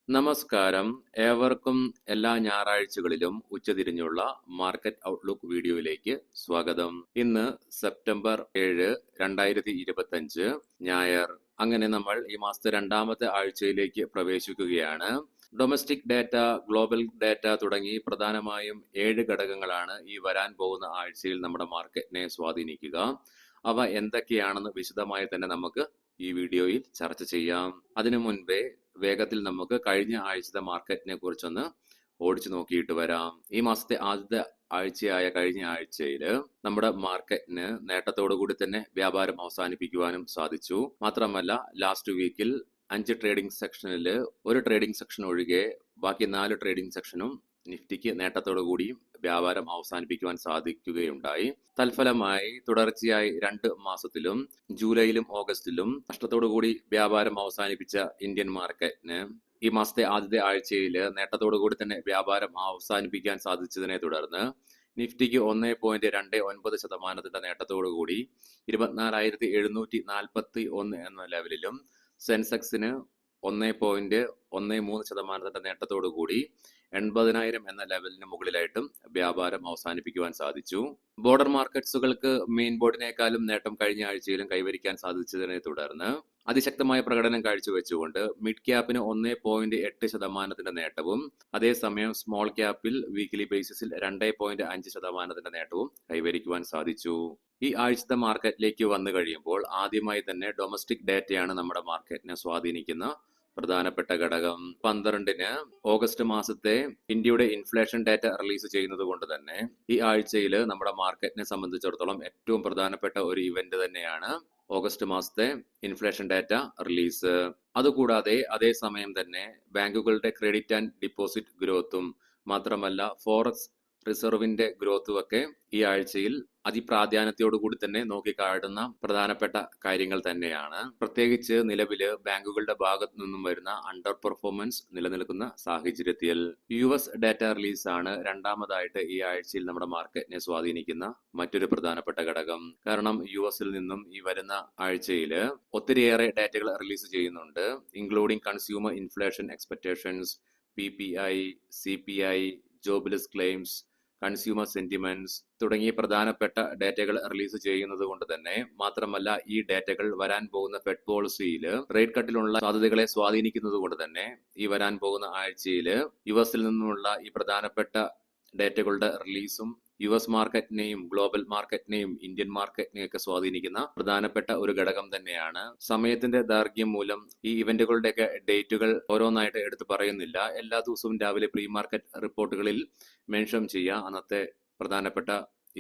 നമസ്കാരം. ഏവർക്കും എല്ലാ ഞായറാഴ്ചകളിലും ഉച്ചതിരിഞ്ഞുള്ള മാർക്കറ്റ് ഔട്ട്ലുക്ക് വീഡിയോയിലേക്ക് സ്വാഗതം. ഇന്ന് സെപ്റ്റംബർ 7, 2025 ഞായർ. അങ്ങനെ നമ്മൾ ഈ മാസത്തെ രണ്ടാമത്തെ ആഴ്ചയിലേക്ക് പ്രവേശിക്കുകയാണ്. ഡൊമസ്റ്റിക് ഡാറ്റ, ഗ്ലോബൽ ഡാറ്റ തുടങ്ങി പ്രധാനമായും 7 ഘടകങ്ങളാണ് ഈ വരാൻ പോകുന്ന ആഴ്ചയിൽ നമ്മുടെ മാർക്കറ്റിനെ സ്വാധീനിക്കുക. അവ എന്തൊക്കെയാണെന്ന് വിശദമായി തന്നെ നമുക്ക് ഈ വീഡിയോയിൽ ചർച്ച ചെയ്യാം. അതിനു മുൻപേ വേഗത്തിൽ നമുക്ക് കഴിഞ്ഞ ആഴ്ചത്തെ മാർക്കറ്റിനെ കുറിച്ചൊന്ന് ഓടിച്ചു നോക്കിയിട്ട് വരാം. ഈ മാസത്തെ ആദ്യത്തെ ആഴ്ചയായ കഴിഞ്ഞ ആഴ്ചയിൽ നമ്മുടെ മാർക്കറ്റിന് നേട്ടത്തോടു കൂടി തന്നെ വ്യാപാരം അവസാനിപ്പിക്കുവാനും സാധിച്ചു. മാത്രമല്ല ലാസ്റ്റ് വീക്കിൽ 5 ട്രേഡിംഗ് സെക്ഷനിൽ ഒരു ട്രേഡിംഗ് സെക്ഷൻ ഒഴികെ ബാക്കി 4 ട്രേഡിംഗ് സെക്ഷനും നിഫ്റ്റിക്ക് നേട്ടത്തോടു കൂടിയും വ്യാപാരം അവസാനിപ്പിക്കുവാൻ സാധിക്കുകയുണ്ടായി. തൽഫലമായി തുടർച്ചയായി 2 മാസത്തിലും ജൂലൈയിലും ഓഗസ്റ്റിലും നഷ്ടത്തോടു കൂടി വ്യാപാരം അവസാനിപ്പിച്ച ഇന്ത്യൻ മാർക്കറ്റിന് ഈ മാസത്തെ ആദ്യത്തെ ആഴ്ചയിൽ നേട്ടത്തോടു കൂടി തന്നെ വ്യാപാരം അവസാനിപ്പിക്കാൻ സാധിച്ചതിനെ തുടർന്ന് നിഫ്റ്റിക്ക് 1.29% നേട്ടത്തോടു കൂടി 24,741 എന്ന ലെവലിലും സെൻസെക്സിന് 1.13% നേട്ടത്തോടു കൂടി 80,000 എന്ന ലെവലിന് മുകളിലായിട്ടും വ്യാപാരം അവസാനിപ്പിക്കുവാൻ സാധിച്ചു. ബോർഡർ മാർക്കറ്റ്സുകൾക്ക് മെയിൻ ബോർഡിനേക്കാളും നേട്ടം കഴിഞ്ഞ ആഴ്ചയിലും കൈവരിക്കാൻ സാധിച്ചതിനെ തുടർന്ന് അതിശക്തമായ പ്രകടനം കാഴ്ചവെച്ചുകൊണ്ട് മിഡ് ക്യാപ്പിന് 1.8% നേട്ടവും അതേസമയം സ്മോൾ ക്യാപ്പിൽ വീക്കിലി ബേസിസിൽ 2.5% നേട്ടവും കൈവരിക്കുവാൻ സാധിച്ചു. ഈ ആഴ്ചത്തെ മാർക്കറ്റിലേക്ക് വന്നു കഴിയുമ്പോൾ ആദ്യമായി തന്നെ ഡൊമസ്റ്റിക് ഡാറ്റയാണ് നമ്മുടെ മാർക്കറ്റിനെ സ്വാധീനിക്കുന്ന പ്രധാനപ്പെട്ട ഘടകം. 12-ന് ഓഗസ്റ്റ് മാസത്തെ ഇന്ത്യയുടെ ഇൻഫ്ലേഷൻ ഡാറ്റ റിലീസ് ചെയ്യുന്നത് കൊണ്ട് തന്നെ ഈ ആഴ്ചയിൽ നമ്മുടെ മാർക്കറ്റിനെ സംബന്ധിച്ചിടത്തോളം ഏറ്റവും പ്രധാനപ്പെട്ട ഒരു ഇവന്റ് തന്നെയാണ് ഓഗസ്റ്റ് മാസത്തെ ഇൻഫ്ലേഷൻ ഡാറ്റ റിലീസ്. അതുകൂടാതെ അതേസമയം തന്നെ ബാങ്കുകളുടെ ക്രെഡിറ്റ് ആൻഡ് ഡിപ്പോസിറ്റ് ഗ്രോത്തും മാത്രമല്ല ഫോറക്സ് റിസർവിന്റെ ഗ്രോത്തും ഒക്കെ ഈ ആഴ്ചയിൽ അതിപ്രാധാന്യത്തോടുകൂടി തന്നെ നോക്കിക്കാണുന്ന പ്രധാനപ്പെട്ട കാര്യങ്ങൾ തന്നെയാണ്. പ്രത്യേകിച്ച് നിലവില് ബാങ്കുകളുടെ ഭാഗത്തു നിന്നും വരുന്ന അണ്ടർ പെർഫോമൻസ് നിലനിൽക്കുന്ന സാഹചര്യത്തിൽ US ഡാറ്റ റിലീസാണ് രണ്ടാമതായിട്ട് ഈ ആഴ്ചയിൽ നമ്മുടെ മാർക്കറ്റിനെ സ്വാധീനിക്കുന്ന മറ്റൊരു പ്രധാനപ്പെട്ട ഘടകം. കാരണം US-ൽ നിന്നും ഈ വരുന്ന ആഴ്ചയിൽ ഒത്തിരിയേറെ ഡാറ്റകൾ റിലീസ് ചെയ്യുന്നുണ്ട്. Including consumer inflation expectations, PPI, CPI, jobless claims, consumer sentiments തുടങ്ങിയ പ്രധാനപ്പെട്ട ഡാറ്റകൾ റിലീസ് ചെയ്യുന്നത് കൊണ്ട് തന്നെ മാത്രമല്ല ഈ ഡാറ്റകൾ വരാൻ പോകുന്ന ഫെഡ് പോളിസിയിൽ റേറ്റ് കട്ടിലുള്ള സാധ്യതകളെ സ്വാധീനിക്കുന്നത് കൊണ്ട് തന്നെ ഈ വരാൻ പോകുന്ന ആഴ്ചയിൽ US-ൽ നിന്നുള്ള ഈ പ്രധാനപ്പെട്ട ഡാറ്റകളുടെ റിലീസും US മാർക്കറ്റിനെയും ഗ്ലോബൽ മാർക്കറ്റിനെയും ഇന്ത്യൻ മാർക്കറ്റിനെയും ഒക്കെ സ്വാധീനിക്കുന്ന പ്രധാനപ്പെട്ട ഒരു ഘടകം തന്നെയാണ്. സമയത്തിന്റെ ദൈർഘ്യം മൂലം ഈ ഇവന്റുകളുടെയൊക്കെ ഡേറ്റുകൾ ഓരോന്നായിട്ട് എടുത്തു പറയുന്നില്ല. എല്ലാ ദിവസവും രാവിലെ പ്രീ മാർക്കറ്റ് റിപ്പോർട്ടുകളിൽ മെൻഷൻ ചെയ്യുക അന്നത്തെ പ്രധാനപ്പെട്ട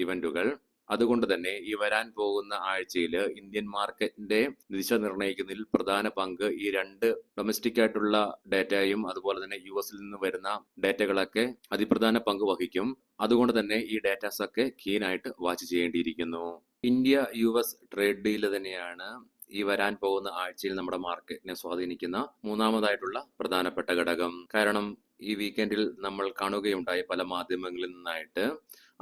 ഇവന്റുകൾ. അതുകൊണ്ട് തന്നെ ഈ വരാൻ പോകുന്ന ആഴ്ചയിൽ ഇന്ത്യൻ മാർക്കറ്റിന്റെ ദിശ നിർണ്ണയിക്കുന്നതിൽ പ്രധാന പങ്ക് ഈ 2 ഡൊമസ്റ്റിക് ആയിട്ടുള്ള ഡാറ്റയും അതുപോലെ തന്നെ US-ൽ നിന്ന് വരുന്ന ഡാറ്റകളൊക്കെ അതിപ്രധാന പങ്ക് വഹിക്കും. അതുകൊണ്ട് തന്നെ ഈ ഡാറ്റാസ് ഒക്കെ കീനായിട്ട് വാച്ച് ചെയ്യേണ്ടിയിരിക്കുന്നു. ഇന്ത്യ US ട്രേഡ് ഡീൽ തന്നെയാണ് ഈ വരാൻ പോകുന്ന ആഴ്ചയിൽ നമ്മുടെ മാർക്കറ്റിനെ സ്വാധീനിക്കുന്ന മൂന്നാമതായിട്ടുള്ള പ്രധാനപ്പെട്ട ഘടകം. കാരണം ഈ വീക്കെൻഡിൽ നമ്മൾ കാണുകയുണ്ടായി പല മാധ്യമങ്ങളിൽ നിന്നായിട്ട്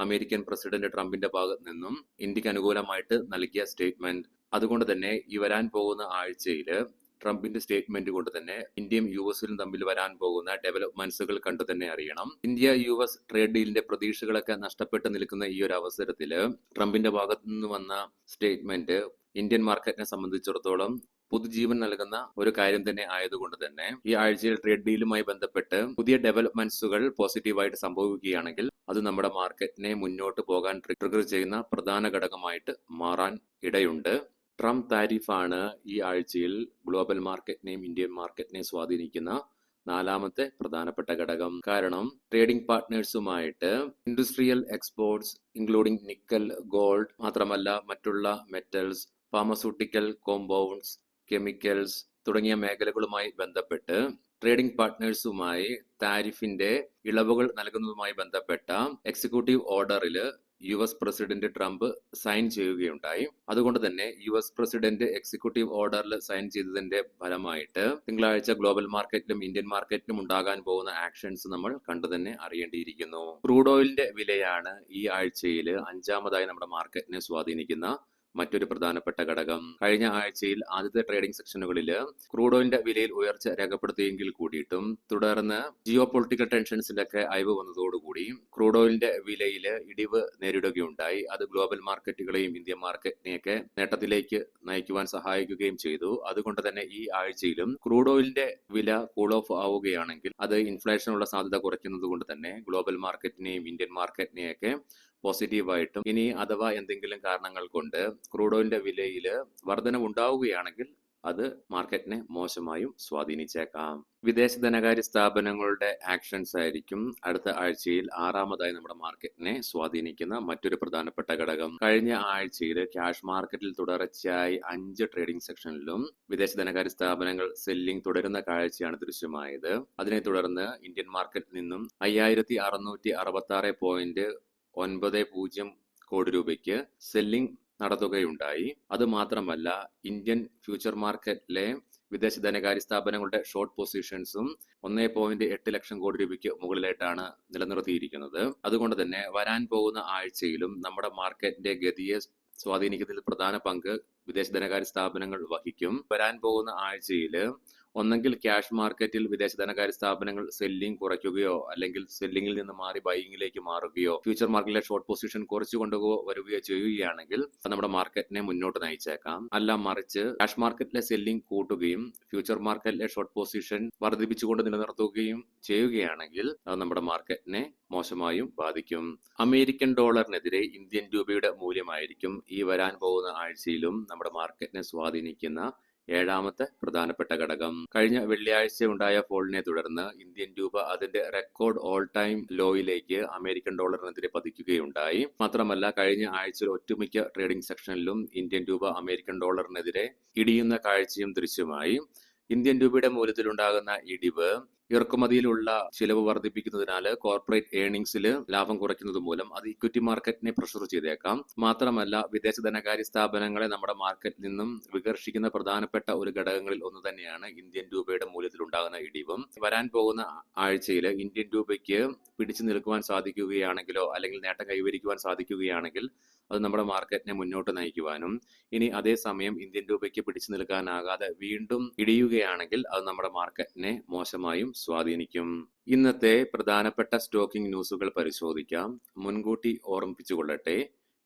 അമേരിക്കൻ പ്രസിഡന്റ് ട്രംപിന്റെ ഭാഗത്ത് നിന്നും ഇന്ത്യക്ക് അനുകൂലമായിട്ട് നൽകിയ സ്റ്റേറ്റ്മെന്റ്. അതുകൊണ്ട് തന്നെ ഈ വരാൻ പോകുന്ന ആഴ്ചയിൽ ട്രംപിന്റെ സ്റ്റേറ്റ്മെന്റ് കൊണ്ട് തന്നെ ഇന്ത്യയും US-ലും തമ്മിൽ വരാൻ പോകുന്ന ഡെവലപ്മെന്റ്സുകൾ കണ്ടു തന്നെ അറിയണം. ഇന്ത്യ US ട്രേഡ് ഡീലിന്റെ പ്രതീക്ഷകളൊക്കെ നഷ്ടപ്പെട്ട് നിൽക്കുന്ന ഈ ഒരു അവസരത്തിൽ ട്രംപിന്റെ ഭാഗത്തു നിന്ന് വന്ന സ്റ്റേറ്റ്മെന്റ് ഇന്ത്യൻ മാർക്കറ്റിനെ സംബന്ധിച്ചിടത്തോളം പുതുജീവൻ നൽകുന്ന ഒരു കാര്യം തന്നെ ആയതുകൊണ്ട് തന്നെ ഈ ആഴ്ചയിൽ ട്രേഡ് ഡീലുമായി ബന്ധപ്പെട്ട് പുതിയ ഡെവലപ്മെന്റ്സുകൾ പോസിറ്റീവായിട്ട് സംഭവിക്കുകയാണെങ്കിൽ അത് നമ്മുടെ മാർക്കറ്റിനെ മുന്നോട്ട് പോകാൻ ട്രിഗർ ചെയ്യുന്ന പ്രധാന ഘടകമായിട്ട് മാറാൻ ഇടയുണ്ട്. ട്രംപ് താരിഫാണ് ഈ ആഴ്ചയിൽ ഗ്ലോബൽ മാർക്കറ്റിനെയും ഇന്ത്യൻ മാർക്കറ്റിനെയും സ്വാധീനിക്കുന്ന നാലാമത്തെ പ്രധാനപ്പെട്ട ഘടകം. കാരണം ട്രേഡിംഗ് പാർട്ട്നേഴ്സുമായിട്ട് industrial exports including nickel, gold മാത്രമല്ല മറ്റുള്ള മെറ്റൽസ്, ഫാർമസ്യൂട്ടിക്കൽ കോമ്പൗണ്ട്സ്, കെമിക്കൽസ് തുടങ്ങിയ മേഖലകളുമായി ബന്ധപ്പെട്ട് ട്രേഡിംഗ് പാർട്ട്നേഴ്സുമായി താരിഫിന്റെ ഇളവുകൾ നൽകുന്നതുമായി ബന്ധപ്പെട്ട എക്സിക്യൂട്ടീവ് ഓർഡറിൽ US പ്രസിഡന്റ് ട്രംപ് സൈൻ ചെയ്യുകയുണ്ടായി. അതുകൊണ്ട് തന്നെ US പ്രസിഡന്റ് എക്സിക്യൂട്ടീവ് ഓർഡറിൽ സൈൻ ചെയ്തതിന്റെ ഫലമായിട്ട് തിങ്കളാഴ്ച ഗ്ലോബൽ മാർക്കറ്റിലും ഇന്ത്യൻ മാർക്കറ്റിലും ഉണ്ടാകാൻ പോകുന്ന ആക്ഷൻസ് നമ്മൾ കണ്ടു തന്നെ അറിയേണ്ടിയിരിക്കുന്നു. ക്രൂഡ് ഓയിലിന്റെ വിലയാണ് ഈ ആഴ്ചയിൽ അഞ്ചാമതായി നമ്മുടെ മാർക്കറ്റിനെ സ്വാധീനിക്കുന്ന മറ്റൊരു പ്രധാനപ്പെട്ട ഘടകം. കഴിഞ്ഞ ആഴ്ചയിൽ ആദ്യത്തെ ട്രേഡിംഗ് സെക്ഷനുകളിൽ ക്രൂഡ് ഓയിലിന്റെ വിലയിൽ ഉയർച്ച രേഖപ്പെടുത്തിയെങ്കിൽ കൂടിയിട്ടും തുടർന്ന് ജിയോ പൊളിറ്റിക്കൽ ടെൻഷൻസിന്റെ ഒക്കെ അയവ് വന്നതോടുകൂടി ക്രൂഡ് ഓയിലിന്റെ വിലയിൽ ഇടിവ് നേരിടുകയുണ്ടായി. അത് ഗ്ലോബൽ മാർക്കറ്റുകളെയും ഇന്ത്യൻ മാർക്കറ്റിനെയൊക്കെ നേട്ടത്തിലേക്ക് നയിക്കുവാൻ സഹായിക്കുകയും ചെയ്തു. അതുകൊണ്ട് തന്നെ ഈ ആഴ്ചയിലും ക്രൂഡ് ഓയിലിന്റെ വില കൂൾ ഓഫ് ആവുകയാണെങ്കിൽ അത് ഇൻഫ്ലേഷനുള്ള സാധ്യത കുറയ്ക്കുന്നത് കൊണ്ട് തന്നെ ഗ്ലോബൽ മാർക്കറ്റിനെയും ഇന്ത്യൻ മാർക്കറ്റിനെയൊക്കെ പോസിറ്റീവായിട്ടും, ഇനി അഥവാ എന്തെങ്കിലും കാരണങ്ങൾ കൊണ്ട് ക്രൂഡ് ഓയിലിന്റെ വിലയിൽ വർധനവ് ഉണ്ടാവുകയാണെങ്കിൽ അത് മാർക്കറ്റിനെ മോശമായും സ്വാധീനിച്ചേക്കാം. വിദേശ ധനകാര്യ സ്ഥാപനങ്ങളുടെ ആക്ഷൻസ് ആയിരിക്കും അടുത്ത ആഴ്ചയിൽ ആറാമതായി നമ്മുടെ മാർക്കറ്റിനെ സ്വാധീനിക്കുന്ന മറ്റൊരു പ്രധാനപ്പെട്ട ഘടകം. കഴിഞ്ഞ ആഴ്ചയിൽ ക്യാഷ് മാർക്കറ്റിൽ തുടർച്ചയായി 5 ട്രേഡിംഗ് സെക്ഷനിലും വിദേശ ധനകാര്യ സ്ഥാപനങ്ങൾ സെല്ലിംഗ് തുടരുന്ന കാഴ്ചയാണ് ദൃശ്യമായത്. അതിനെ തുടർന്ന് ഇന്ത്യൻ മാർക്കറ്റിൽ നിന്നും 5666.90 കോടി രൂപയ്ക്ക് സെല്ലിംഗ് നടത്തുകയുണ്ടായി. അതുമാത്രമല്ല, ഇന്ത്യൻ ഫ്യൂച്ചർ മാർക്കറ്റിലെ വിദേശ ധനകാര്യ സ്ഥാപനങ്ങളുടെ ഷോർട്ട് പൊസിഷൻസും 1.8 ലക്ഷം കോടി രൂപയ്ക്ക് മുകളിലായിട്ടാണ് നിലനിർത്തിയിരിക്കുന്നത്. അതുകൊണ്ട് തന്നെ വരാൻ പോകുന്ന ആഴ്ചയിലും നമ്മുടെ മാർക്കറ്റിന്റെ ഗതിയെ സ്വാധീനിക്കുന്നതിൽ പ്രധാന പങ്ക് വിദേശ ധനകാര്യ സ്ഥാപനങ്ങൾ വഹിക്കും. വരാൻ പോകുന്ന ആഴ്ചയിൽ ഒന്നെങ്കിൽ ക്യാഷ് മാർക്കറ്റിൽ വിദേശ ധനകാര്യ സ്ഥാപനങ്ങൾ സെല്ലിംഗ് കുറയ്ക്കുകയോ അല്ലെങ്കിൽ സെല്ലിംഗിൽ നിന്ന് മാറി ബൈയിങ്ങിലേക്ക് മാറുകയോ ഫ്യൂച്ചർ മാർക്കറ്റിലെ ഷോർട്ട് പൊസിഷൻ കുറച്ചു കൊണ്ടുവരികയോ ചെയ്യുകയാണെങ്കിൽ നമ്മുടെ മാർക്കറ്റിനെ മുന്നോട്ട് നയിച്ചേക്കാം. അല്ല മറിച്ച് ക്യാഷ് മാർക്കറ്റിലെ സെല്ലിംഗ് കൂട്ടുകയും ഫ്യൂച്ചർ മാർക്കറ്റിലെ ഷോർട്ട് പൊസിഷൻ വർദ്ധിപ്പിച്ചുകൊണ്ട് നിലനിർത്തുകയും ചെയ്യുകയാണെങ്കിൽ അത് നമ്മുടെ മാർക്കറ്റിനെ മോശമായും ബാധിക്കും. അമേരിക്കൻ ഡോളറിനെതിരെ ഇന്ത്യൻ രൂപയുടെ മൂല്യമായിരിക്കും ഈ വരാൻ പോകുന്ന ആഴ്ചയിലും നമ്മുടെ മാർക്കറ്റിനെ സ്വാധീനിക്കുന്ന ഏഴാമത്തെ പ്രധാനപ്പെട്ട ഘടകം. കഴിഞ്ഞ വെള്ളിയാഴ്ച ഉണ്ടായ ഫോളിനെ തുടർന്ന് ഇന്ത്യൻ രൂപ അതിന്റെ റെക്കോർഡ് ഓൾ ടൈം ലോയിലേക്ക് അമേരിക്കൻ ഡോളറിനെതിരെ പതിക്കുകയുണ്ടായി. മാത്രമല്ല, കഴിഞ്ഞ ആഴ്ചയിൽ ഒട്ടുമിക്ക ട്രേഡിംഗ് സെക്ഷനിലും ഇന്ത്യൻ രൂപ അമേരിക്കൻ ഡോളറിനെതിരെ ഇടിയുന്ന കാഴ്ചയും ദൃശ്യമായി. ഇന്ത്യൻ രൂപയുടെ മൂല്യത്തിലുണ്ടാകുന്ന ഇടിവ് ഇറക്കുമതിയിലുള്ള ചിലവ് വർദ്ധിപ്പിക്കുന്നതിനാൽ കോർപ്പറേറ്റ് ഏർണിംഗ്സിൽ ലാഭം കുറയ്ക്കുന്നത് മൂലം അത് ഇക്വിറ്റി മാർക്കറ്റിനെ പ്രഷർ ചെയ്തേക്കാം. മാത്രമല്ല, വിദേശ ധനകാര്യ സ്ഥാപനങ്ങളെ നമ്മുടെ മാർക്കറ്റിൽ നിന്നും വികർഷിക്കുന്ന പ്രധാനപ്പെട്ട ഒരു ഘടകങ്ങളിൽ ഒന്ന് തന്നെയാണ് ഇന്ത്യൻ രൂപയുടെ മൂല്യത്തിലുണ്ടാകുന്ന ഇടിവും. വരാൻ പോകുന്ന ആഴ്ചയിൽ ഇന്ത്യൻ രൂപയ്ക്ക് പിടിച്ചു നിൽക്കുവാൻ സാധിക്കുകയാണെങ്കിലോ അല്ലെങ്കിൽ നേട്ടം കൈവരിക്കുവാൻ സാധിക്കുകയാണെങ്കിൽ അത് നമ്മുടെ മാർക്കറ്റിനെ മുന്നോട്ട് നയിക്കുവാനും, ഇനി അതേസമയം ഇന്ത്യൻ രൂപയ്ക്ക് പിടിച്ചു നിൽക്കാനാകാതെ വീണ്ടും ഇടിയുകയാണെങ്കിൽ അത് നമ്മുടെ മാർക്കറ്റിനെ മോശമായും സ്വാധീനിക്കും. ഇന്നത്തെ പ്രധാനപ്പെട്ട സ്റ്റോക്കിംഗ് ന്യൂസുകൾ പരിശോധിക്കാം. മുൻകൂട്ടി ഓർമ്മിപ്പിച്ചുകൊള്ളട്ടെ,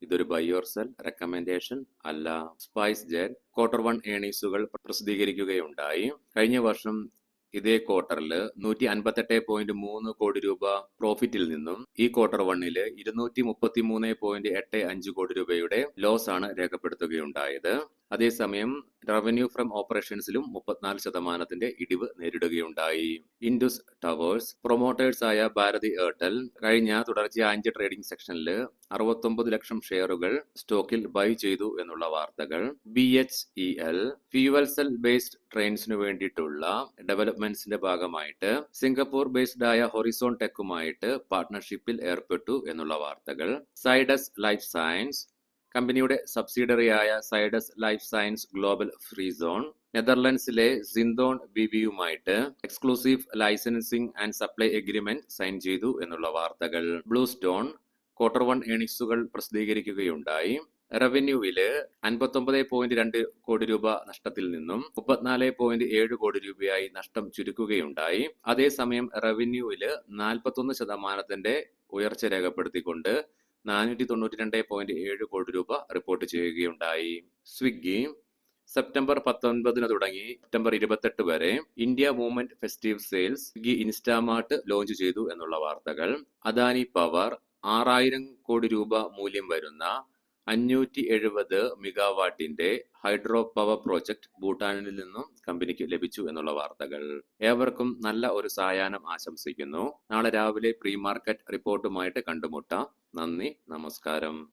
ഇതൊരു ബൈ ഓർ സെൽ റെക്കമെൻഡേഷൻ അല്ല. Spice jet Q1 ഏർണിംഗ്സുകൾ പ്രസിദ്ധീകരിക്കുകയുണ്ടായി. കഴിഞ്ഞ വർഷം ഇതേ ക്വാർട്ടറിൽ 158.3 കോടി രൂപ പ്രോഫിറ്റിൽ നിന്നും ഈ Q1 233.85 കോടി രൂപയുടെ ലോസ് ആണ് രേഖപ്പെടുത്തുകയുണ്ടായത്. അതേസമയം റവന്യൂ ഫ്രം ഓപ്പറേഷൻസിലും 34% ഇടിവ് നേരിടുകയുണ്ടായി. ഇൻഡസ് ടവേഴ്സ് പ്രൊമോട്ടേഴ്സ് ആയ ഭാരതി എയർടെൽ കഴിഞ്ഞ തുടർച്ചയായ 5 ട്രേഡിംഗ് സെക്ഷനിൽ 69 ലക്ഷം ഷെയറുകൾ സ്റ്റോക്കിൽ ബൈ ചെയ്തു എന്നുള്ള വാർത്തകൾ. BHEL ഫ്യൂവൽ സെൽ ബേസ്ഡ് ട്രെയിൻസിനു വേണ്ടിയിട്ടുള്ള ഡെവലപ്മെന്റ്സിന്റെ ഭാഗമായിട്ട് സിംഗപ്പൂർ ബേസ്ഡ് ആയ ഹൊറിസോൺ ടെക്കുമായിട്ട് പാർട്ട്ണർഷിപ്പിൽ ഏർപ്പെട്ടു എന്നുള്ള വാർത്തകൾ. സൈഡസ് ലൈഫ് സയൻസ് കമ്പനിയുടെ സബ്സിഡറിയായ Zydus Life Science Global Free Zone നെതർലൻഡ്സിലെ സിന്തോൺ ബിബിയുമായിട്ട് exclusive licensing and supply agreement sign ചെയ്തു എന്നുള്ള വാർത്തകൾ. Blue stone Q1 ഏർണിംഗ്സുകൾ പ്രസിദ്ധീകരിക്കുകയുണ്ടായി. റവന്യൂവില് 59.2 കോടി രൂപ നഷ്ടത്തിൽ നിന്നും 34.7 കോടി രൂപയായി നഷ്ടം ചുരുക്കുകയുണ്ടായി. അതേസമയം റവന്യൂവില് 41% ഉയർച്ച രേഖപ്പെടുത്തിക്കൊണ്ട് 492.7 കോടി രൂപ റിപ്പോർട്ട് ചെയ്യുകയുണ്ടായി. സ്വിഗ്ഗി സെപ്റ്റംബർ 19 തുടങ്ങി സെപ്റ്റംബർ 28 വരെ India movement festive sales Swiggy Instamart launch ചെയ്തു എന്നുള്ള വാർത്തകൾ. അദാനി പവർ 6000 കോടി രൂപ മൂല്യം വരുന്ന 570 മെഗാവാട്ടിന്റെ ഹൈഡ്രോ പവർ പ്രോജക്ട് ഭൂട്ടാനിൽ നിന്നും കമ്പനിക്ക് ലഭിച്ചു എന്നുള്ള വാർത്തകൾ. ഏവർക്കും നല്ല ഒരു സായാഹ്നം ആശംസിക്കുന്നു. നാളെ രാവിലെ പ്രീ മാർക്കറ്റ് റിപ്പോർട്ടുമായിട്ട് കണ്ടുമുട്ടാം. നന്ദി, നമസ്കാരം.